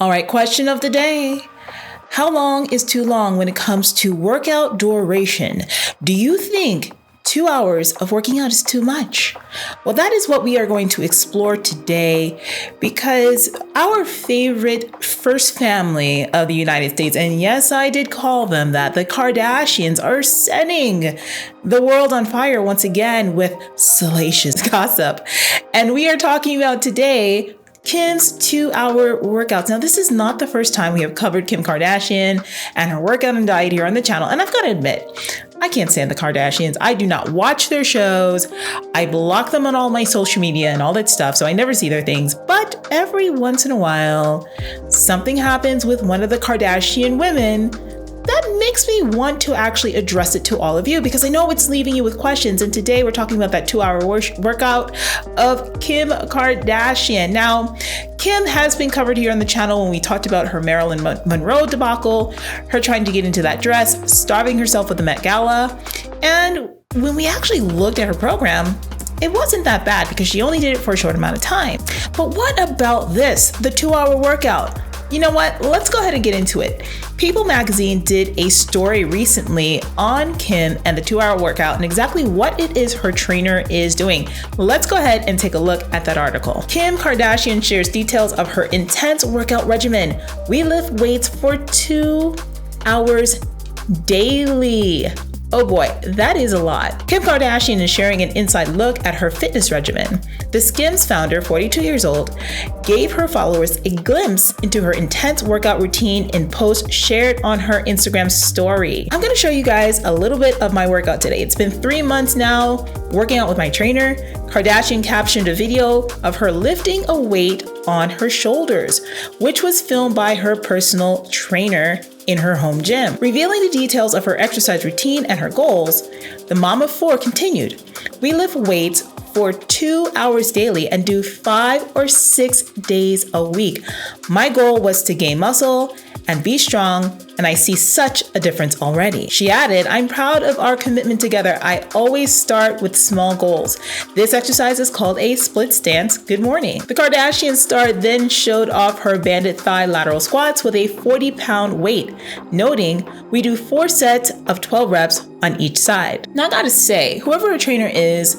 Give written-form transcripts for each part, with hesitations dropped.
All right, question of the day. How long is too long when it comes to workout duration? Do you think 2 hours of working out is too much? Well, that is what we are going to explore today, because our favorite first family of the United States, and yes, I did call them that, the Kardashians, are setting the world on fire once again with salacious gossip. And we are talking about today Kim's 2-hour workouts. Now, this is not the first time we have covered Kim Kardashian and her workout and diet here on the channel. And I've got to admit, I can't stand the Kardashians. I do not watch their shows. I block them on all my social media and all that stuff, so I never see their things. But every once in a while, something happens with one of the Kardashian women that makes me want to actually address it to all of you, because I know it's leaving you with questions. And today we're talking about that 2-hour workout of Kim Kardashian. Now, Kim has been covered here on the channel when we talked about her Marilyn Monroe debacle, her trying to get into that dress, starving herself at the Met Gala. And when we actually looked at her program, it wasn't that bad because she only did it for a short amount of time. But what about this, the 2-hour workout? You know what? Let's go ahead and get into it. People magazine did a story recently on Kim and the 2-hour workout and exactly what it is her trainer is doing. Let's go ahead and take a look at that article. Kim Kardashian shares details of her intense workout regimen. We lift weights for 2 hours daily. Oh boy, that is a lot. Kim Kardashian is sharing an inside look at her fitness regimen. The Skims founder, 42 years old, gave her followers a glimpse into her intense workout routine in posts shared on her Instagram story. I'm gonna show you guys a little bit of my workout today. It's been 3 months now working out with my trainer. Kardashian captioned a video of her lifting a weight on her shoulders, which was filmed by her personal trainer in her home gym. Revealing the details of her exercise routine and her goals, the mom of 4 continued, "We lift weights for 2 hours daily and do 5 or 6 days a week. My goal was to gain muscle and be strong, and I see such a difference already." She added, "I'm proud of our commitment together. I always start with small goals. This exercise is called a split stance. Good morning." The Kardashian star then showed off her banded thigh lateral squats with a 40-pound weight, noting, "We do 4 sets of 12 reps on each side." Now I gotta say, whoever her trainer is,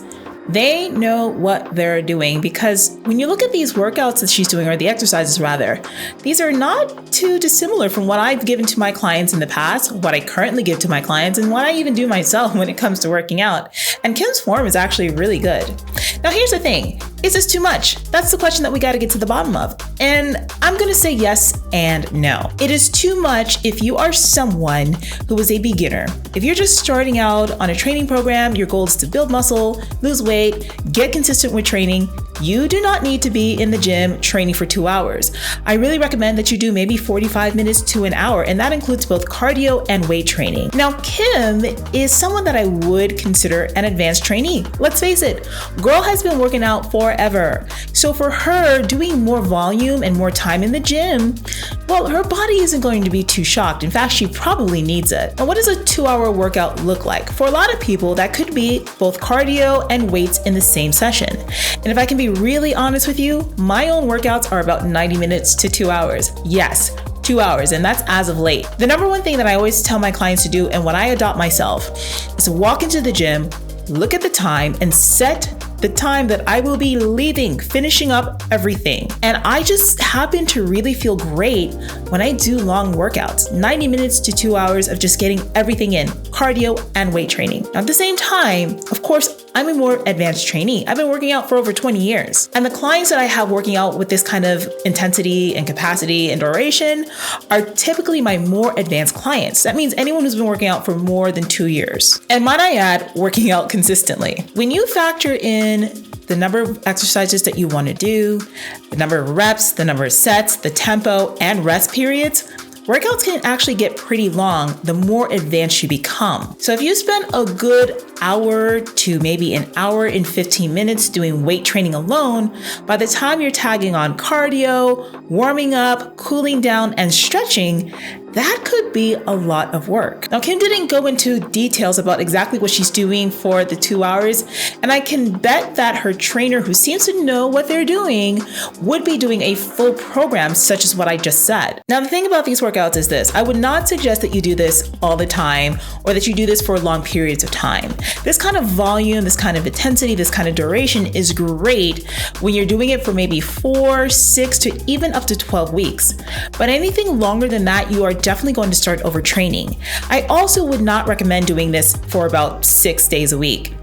they know what they're doing, because when you look at these workouts that she's doing, or the exercises rather, these are not too dissimilar from what I've given to my clients in the past, what I currently give to my clients, and what I even do myself when it comes to working out. And Kim's form is actually really good. Now here's the thing, is this too much? That's the question that we gotta get to the bottom of. And I'm gonna say yes and no. It is too much if you are someone who is a beginner. If you're just starting out on a training program, your goal is to build muscle, lose weight, get consistent with training, you do not need to be in the gym training for 2 hours. I really recommend that you do maybe 45 minutes to an hour, and that includes both cardio and weight training. Now, Kim is someone that I would consider an advanced trainee. Let's face it, girl has been working out forever. So for her, doing more volume and more time in the gym, well, her body isn't going to be too shocked. In fact, she probably needs it. Now, what does a 2-hour workout look like? For a lot of people, that could be both cardio and weights in the same session. And if I can be really honest with you, my own workouts are about 90 minutes to 2 hours. Yes, 2 hours, and that's as of late. The number one thing that I always tell my clients to do, and what I adopt myself, is to walk into the gym, look at the time, and set the time that I will be leaving, finishing up everything. And I just happen to really feel great when I do long workouts, 90 minutes to 2 hours of just getting everything in, cardio and weight training. Now, at the same time, of course, I'm a more advanced trainee. I've been working out for over 20 years. And the clients that I have working out with this kind of intensity and capacity and duration are typically my more advanced clients. That means anyone who's been working out for more than 2 years. And might I add, working out consistently. When you factor in the number of exercises that you want to do, the number of reps, the number of sets, the tempo, and rest periods, workouts can actually get pretty long the more advanced you become. So if you spend a good hour to maybe an hour and 15 minutes doing weight training alone, by the time you're tagging on cardio, warming up, cooling down, and stretching, that could be a lot of work. Now, Kim didn't go into details about exactly what she's doing for the 2 hours, and I can bet that her trainer, who seems to know what they're doing, would be doing a full program such as what I just said. Now, the thing about these workouts is this: I would not suggest that you do this all the time or that you do this for long periods of time. This kind of volume, this kind of intensity, this kind of duration is great when you're doing it for maybe 4, 6 to even up to 12 weeks. But anything longer than that, you are definitely going to start overtraining. I also would not recommend doing this for about 6 days a week.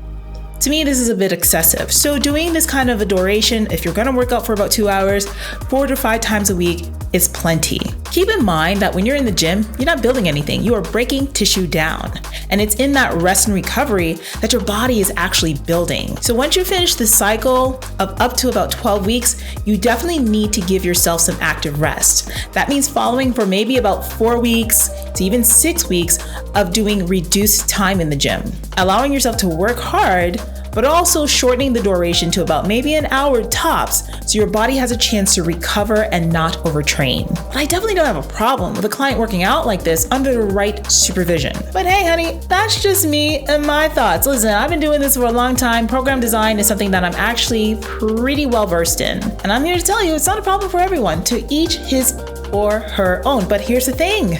To me, this is a bit excessive. So doing this kind of a duration, if you're gonna work out for about 2 hours, 4 to 5 times a week is plenty. Keep in mind that when you're in the gym, you're not building anything, you are breaking tissue down. And it's in that rest and recovery that your body is actually building. So once you finish the cycle of up to about 12 weeks, you definitely need to give yourself some active rest. That means following for maybe about 4 weeks to even 6 weeks of doing reduced time in the gym, allowing yourself to work hard, but also shortening the duration to about maybe an hour tops so your body has a chance to recover and not overtrain. But I definitely don't have a problem with a client working out like this under the right supervision. But hey, honey, that's just me and my thoughts. Listen, I've been doing this for a long time. Program design is something that I'm actually pretty well versed in. And I'm here to tell you it's not a problem for everyone, to each his or her own. But here's the thing.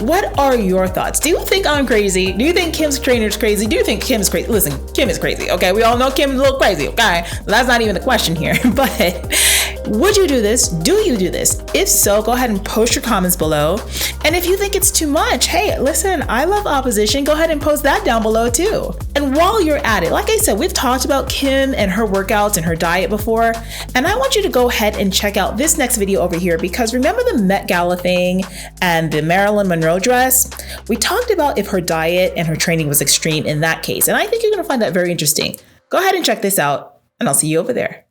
What are your thoughts? Do you think I'm crazy? Do you think Kim's trainer is crazy? Do you think Kim's crazy? Listen, Kim is crazy, okay? We all know Kim's a little crazy, okay? That's not even the question here. But would you do this? Do you do this? If so, go ahead and post your comments below. And if you think it's too much, hey, listen, I love opposition. Go ahead and post that down below too. And while you're at it, like I said, we've talked about Kim and her workouts and her diet before. And I want you to go ahead and check out this next video over here, because remember the Met Gala thing and the Marilyn Monroe dress? We talked about if her diet and her training was extreme in that case. And I think you're going to find that very interesting. Go ahead and check this out, and I'll see you over there.